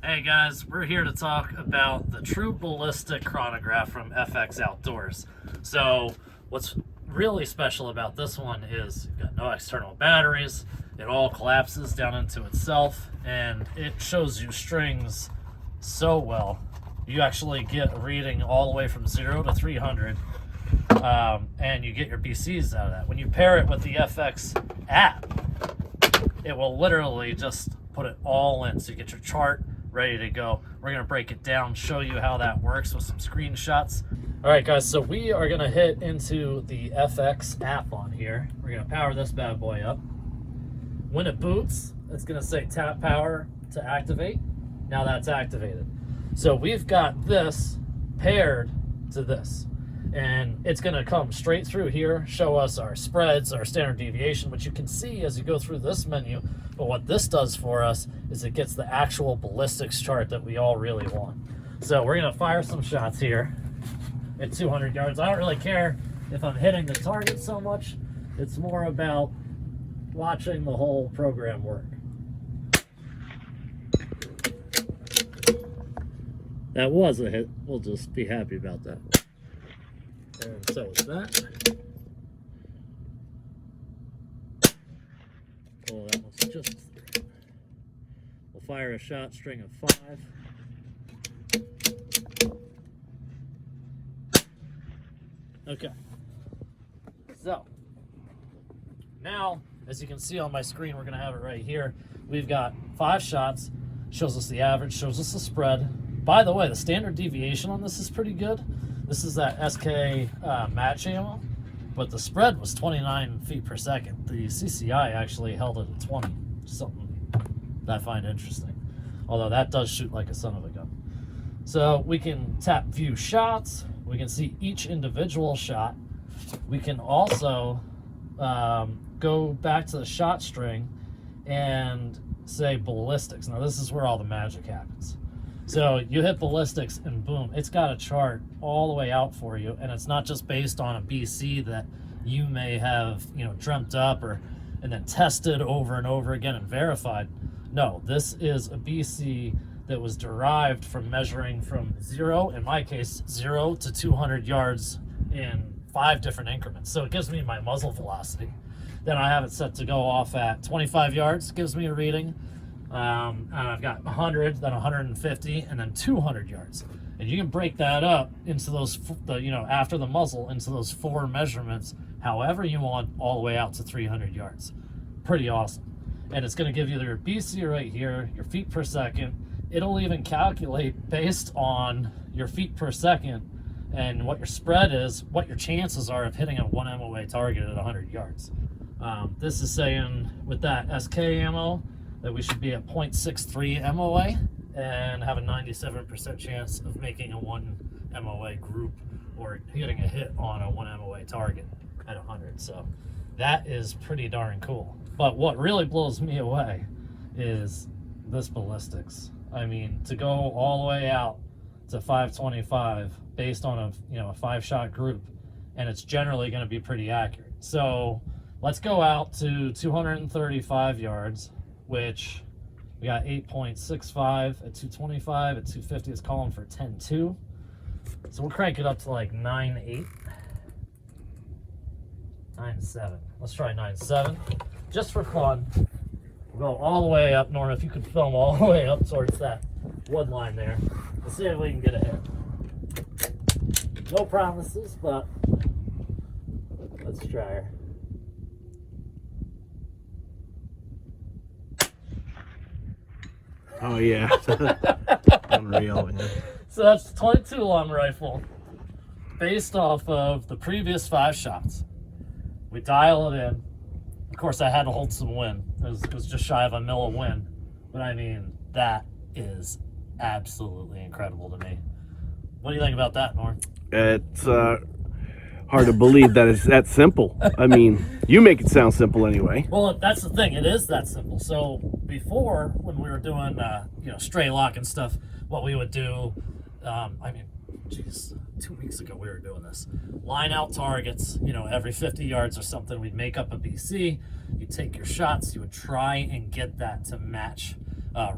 Hey guys, we're here to talk about the True Ballistic Chronograph from FX Outdoors. So what's really special about this one is you've got no external batteries, it all collapses down into itself, and it shows you strings so well. You actually get a reading all the way from 0 to 300, and you get your BCs out of that. When you pair it with the FX app, it will literally just put it all in. So you get your chart ready to go. We're gonna break it down, show you how that works with some screenshots. All right, guys, so we are gonna hit into the FX app on here. We're gonna power this bad boy up. When it boots, it's gonna say tap power to activate. Now that's activated. So we've got this paired to this, and it's gonna come straight through here, show us our spreads, our standard deviation, which you can see as you go through this menu. But what this does for us is it gets the actual ballistics chart that we all really want. So we're gonna fire some shots here at 200 yards. I don't really care if I'm hitting the target so much. It's more about watching the whole program work. That was a hit. We'll just be happy about that. And so is that. Oh, that one's just. We'll fire a shot string of 5. Okay. So now, as you can see on my screen, we're going to have it right here. We've got 5 shots. Shows us the average, shows us the spread. By the way, the standard deviation on this is pretty good. This is that SK match ammo, but the spread was 29 feet per second. The CCI actually held it at 20, something that I find interesting. Although that does shoot like a son of a gun. So we can tap view shots. We can see each individual shot. We can also go back to the shot string and say ballistics. Now this is where all the magic happens. So you hit ballistics and boom, it's got a chart all the way out for you, and it's not just based on a BC that you may have, dreamt up and then tested over and over again and verified. No, this is a BC that was derived from measuring from 0, in my case, 0 to 200 yards in 5 different increments. So it gives me my muzzle velocity. Then I have it set to go off at 25 yards, gives me a reading. And I've got 100, then 150, and then 200 yards. And you can break that up into those, after the muzzle, into those 4 measurements, however you want, all the way out to 300 yards. Pretty awesome. And it's going to give you your BC right here, your feet per second. It'll even calculate based on your feet per second and what your spread is, what your chances are of hitting a 1 MOA target at 100 yards. This is saying with that SK ammo, that we should be at 0.63 MOA and have a 97% chance of making a 1 MOA group or getting a hit on a 1 MOA target at 100. So that is pretty darn cool. But what really blows me away is this ballistics. I mean, to go all the way out to 525 based on a 5-shot group, and it's generally going to be pretty accurate. So let's go out to 235 yards. Which we got 8.65 at 225, at 250 it's calling for 10.2. So we'll crank it up to like 9.8, 9.7. Let's try 9.7, just for fun. We'll go all the way up, Norm, if you could film all the way up towards that wood line there. Let's see if we can get a hit. No promises, but let's try her. Oh yeah, unreal. Man. So that's 22 long rifle, based off of the previous 5 shots. We dial it in. Of course, I had to hold some wind. It was just shy of a mil of wind, but I mean that is absolutely incredible to me. What do you think about that, Norm? It's hard to believe that it's that simple. I mean, you make it sound simple anyway. Well, that's the thing. It is that simple. So before, when we were doing, stray lock and stuff, what we would do, 2 weeks ago we were doing this. Line out targets, every 50 yards or something, we'd make up a BC. You'd take your shots. You would try and get that to match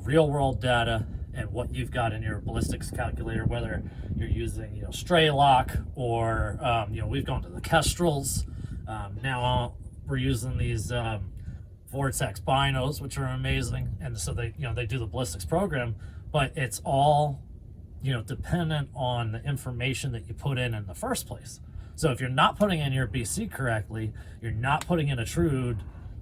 real world data and what you've got in your ballistics calculator, whether you're using, you know, stray lock or, you know, we've gone to the Kestrels. Now we're using these Vortex binos, which are amazing. And so they, you know, they do the ballistics program, but it's all, you know, dependent on the information that you put in the first place. So if you're not putting in your BC correctly, you're not putting in a true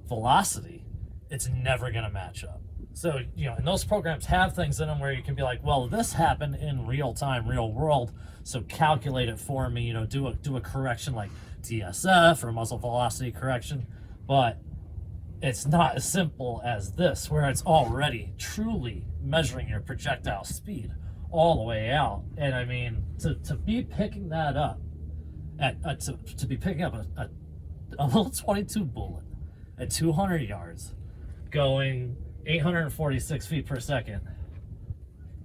velocity, it's never going to match up. So, you know, and those programs have things in them where you can be like, well, this happened in real time, real world, so calculate it for me, you know, do a correction like TSF or muzzle velocity correction. But it's not as simple as this, where it's already truly measuring your projectile speed all the way out. And I mean, to be picking that up to be picking up a little 22 bullet at 200 yards going 846 feet per second,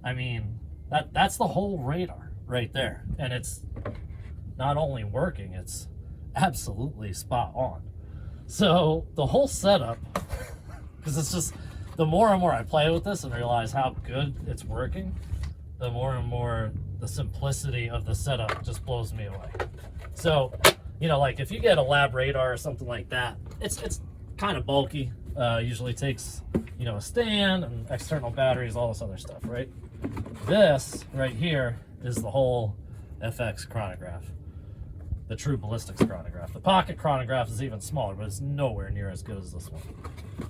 I mean, that's the whole radar right there. And it's not only working, it's absolutely spot on. So the whole setup, because it's just, the more and more I play with this and realize how good it's working, the more and more the simplicity of the setup just blows me away. So, you know, like if you get a lab radar or something like that, it's kind of bulky. Usually takes, you know, a stand and external batteries, all this other stuff, right? This right here is the whole FX chronograph, the True Ballistics Chronograph. The pocket chronograph is even smaller, but it's nowhere near as good as this one.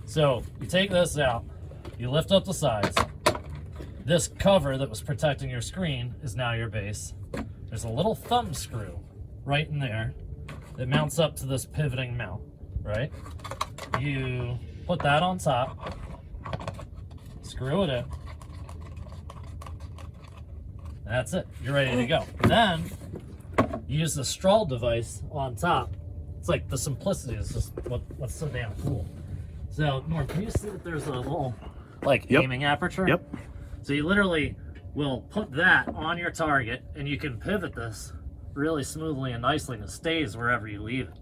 So you take this out, you lift up the sides. This cover that was protecting your screen is now your base. There's a little thumb screw right in there that mounts up to this pivoting mount, right? You put that on top, screw it in, that's it, you're ready to go. Then you use the straw device on top. It's like the simplicity is just what's so damn cool. So Norm, can you see that there's a little like aiming aperture? Yep. So you literally will put that on your target and you can pivot this really smoothly and nicely, and it stays wherever you leave it.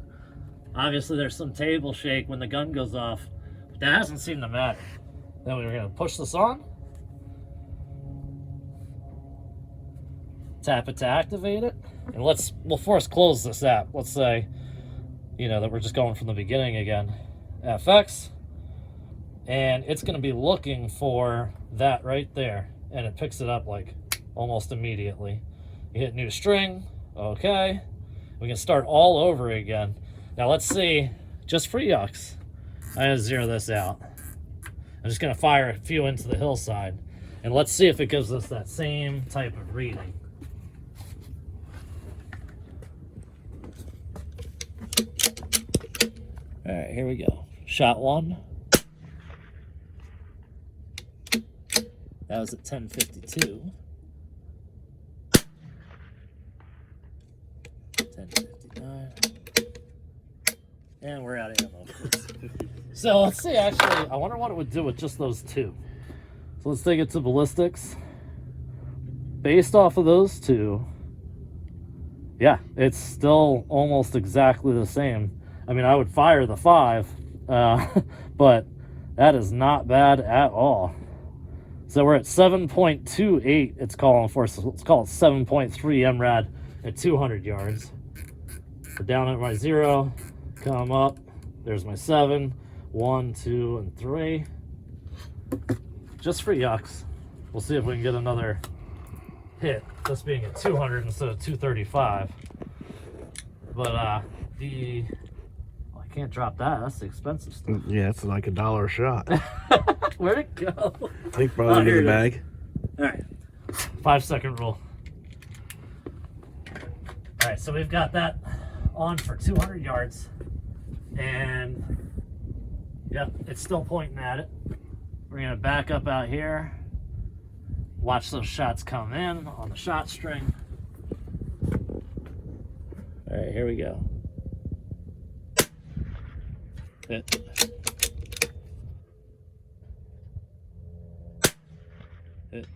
Obviously there's some table shake when the gun goes off, but that hasn't seemed to matter. Then we're going to push this on, tap it to activate it, and we'll force close this app. Let's say, you know, that we're just going from the beginning again. FX, and it's going to be looking for that right there, and it picks it up like almost immediately. You hit new string, okay. We can start all over again. Now let's see, just for yucks, I'm going to zero this out. I'm just going to fire a few into the hillside, and let's see if it gives us that same type of reading. All right, here we go. Shot one. That was at 10:52. 10:59. And we're out of ammo. So let's see, actually, I wonder what it would do with just those two. So let's take it to ballistics. Based off of those two, yeah, it's still almost exactly the same. I mean, I would fire the 5, but that is not bad at all. So we're at 7.28, it's calling for, so let's call it 7.3 MRAD at 200 yards. We're down at my 0, come up, there's my 7, 1, 2, and 3. Just for yucks, we'll see if we can get another hit, this being at 200 instead of 235. But I can't drop that, that's the expensive stuff. Yeah, it's like $1 a shot. Where'd it go? I think probably in the bag. All right, 5-second rule. All right, so we've got that on for 200 yards, and yep, it's still pointing at it. We're gonna back up out here, watch those shots come in on the shot string. All right, here we go. Hit. Hit.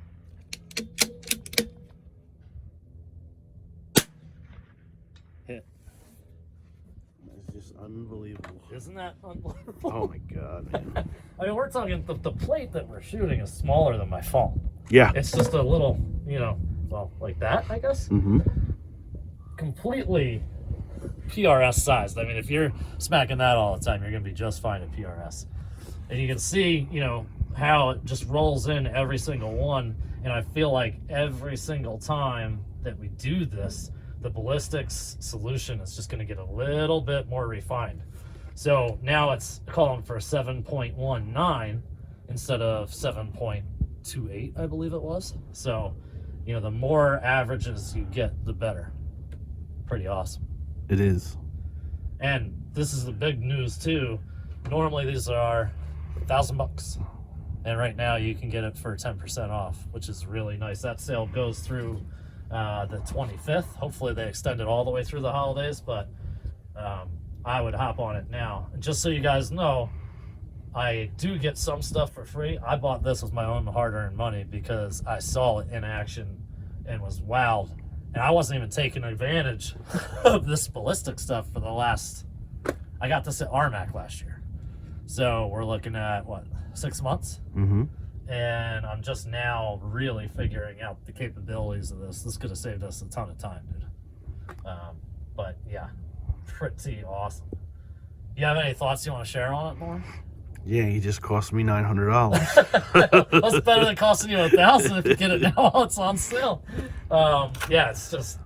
Hit. It's just unbelievable. Isn't that unbelievable? Oh my god, man. I mean, we're talking, the plate that we're shooting is smaller than my phone. Yeah. It's just a little, you know, well, like that, I guess. Mm-hmm. Completely PRS sized. I mean, if you're smacking that all the time, you're going to be just fine at PRS. And you can see, you know, how it just rolls in every single one. And I feel like every single time that we do this, the ballistics solution is just going to get a little bit more refined. So now it's calling for 7.19 instead of 7.28, I believe it was. So, you know, the more averages you get, the better. Pretty awesome. It is. And this is the big news too. Normally these are $1,000, and right now you can get it for 10% off, which is really nice. That sale goes through the 25th. Hopefully they extend it all the way through the holidays, but I would hop on it now. And just so you guys know, I do get some stuff for free. I bought this with my own hard-earned money because I saw it in action and was wowed. And I wasn't even taking advantage of this ballistic stuff for the last, I got this at RMAC last year. So we're looking at, what, 6 months? Mm-hmm. And I'm just now really figuring out the capabilities of this. This could have saved us a ton of time, dude. But yeah, pretty awesome. You have any thoughts you want to share on it more? Yeah, he just cost me $900. That's better than costing you $1,000 if you get it now while it's on sale. Yeah, it's just,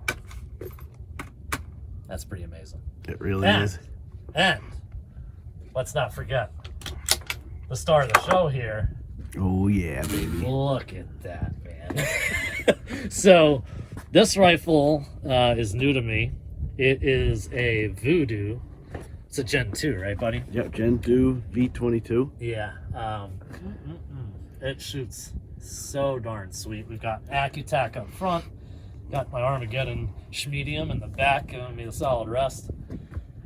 that's pretty amazing. It really is. And let's not forget the star of the show here. Oh yeah, baby. Look at that, man. So this rifle is new to me. It is a Vudoo. It's a Gen 2, right, buddy? Yep, Gen 2 V-22. Yeah. It shoots so darn sweet. We've got AccuTac up front. Got my Armageddon Schmedium in the back, giving me a solid rest.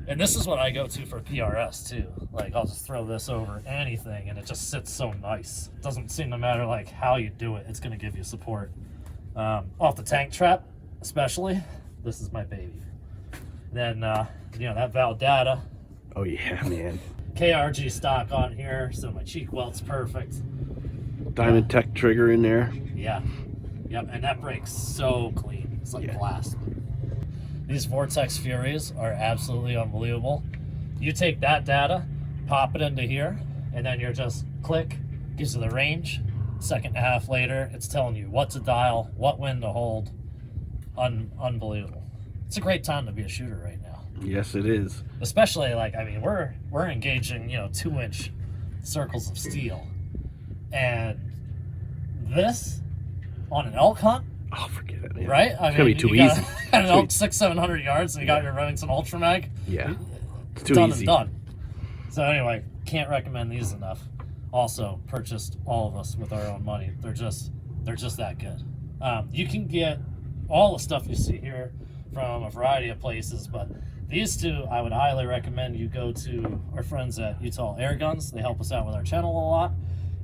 And this is what I go to for PRS too. Like, I'll just throw this over anything and it just sits so nice. It doesn't seem to matter like how you do it, it's gonna give you support. Off the tank trap, especially, this is my baby. Then, you know, that Valdata. Oh yeah, man. KRG stock on here, so my cheek welt's perfect. Diamond Tech trigger in there. Yeah. Yep, and that breaks so clean. It's like glass. These Vortex Furies are absolutely unbelievable. You take that data, pop it into here, and then you're just click, gives you the range. Second and a half later, it's telling you what to dial, what wind to hold. Unbelievable. It's a great time to be a shooter right now. Yes, it is. Especially, like, I mean, we're engaging, you know, 2-inch circles of steel. And this on an elk hunt, oh, forget it, man. right? I It's gonna be too you easy. Got an elk 600-700 yards, and you got your Remington Ultra Mag. Yeah, it's too Done easy. and done. So anyway, can't recommend these enough. Also, purchased all of us with our own money. They're just that good. You can get all the stuff you see here from a variety of places, but these two, I would highly recommend you go to our friends at Utah Air Guns. They help us out with our channel a lot.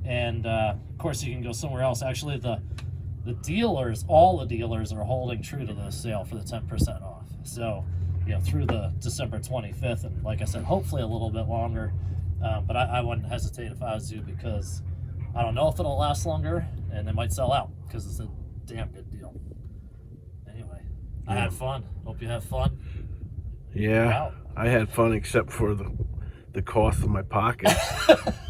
And of course, you can go somewhere else. Actually, the dealers, all the dealers are holding true to this sale for the 10% off. So, you know, through the December 25th, and like I said, hopefully a little bit longer. But I wouldn't hesitate if I was you, because I don't know if it'll last longer, and it might sell out because it's a damn good deal. Anyway, I had fun. Hope you have fun. Yeah, I had fun except for the cost of my pocket.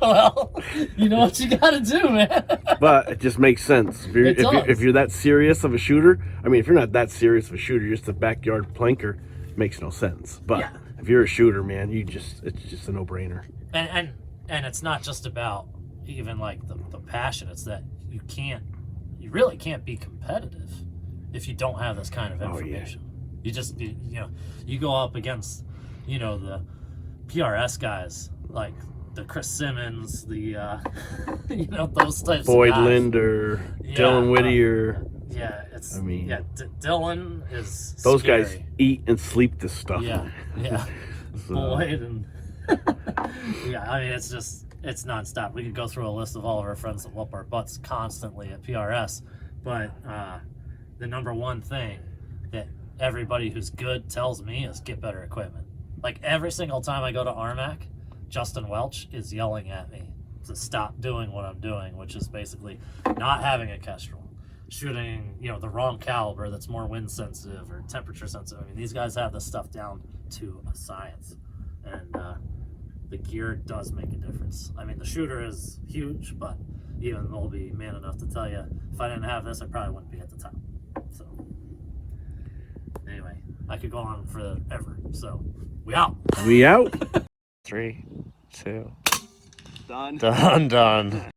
Well, you know what you gotta do, man. But it just makes sense. If you're that serious of a shooter, I mean, if you're not that serious of a shooter, you're just a backyard planker, it makes no sense. But if you're a shooter, man, it's just a no-brainer. And it's not just about even like the passion. It's that you really can't be competitive if you don't have this kind of information. You just, you know, you go up against, you know, the PRS guys, like the Chris Simmons, the, you know, those types Boyd of guys. Linder, Dylan Whittier. Dylan is those scary. guys eat and sleep this stuff. Yeah. So. Boyd and, yeah, I mean, it's nonstop. We could go through a list of all of our friends that whoop our butts constantly at PRS, but the number one thing that everybody who's good tells me is get better equipment. Like every single time I go to RMAC, Justin Welch is yelling at me to stop doing what I'm doing, which is basically not having a kestrel, shooting, you know, the wrong caliber that's more wind sensitive or temperature sensitive. I mean, these guys have this stuff down to a science, and the gear does make a difference. I mean, the shooter is huge, but even we'll be man enough to tell you, if I didn't have this, I probably wouldn't be at the top. So anyway, I could go on forever. So we out. We out. 3, 2. Done. Done.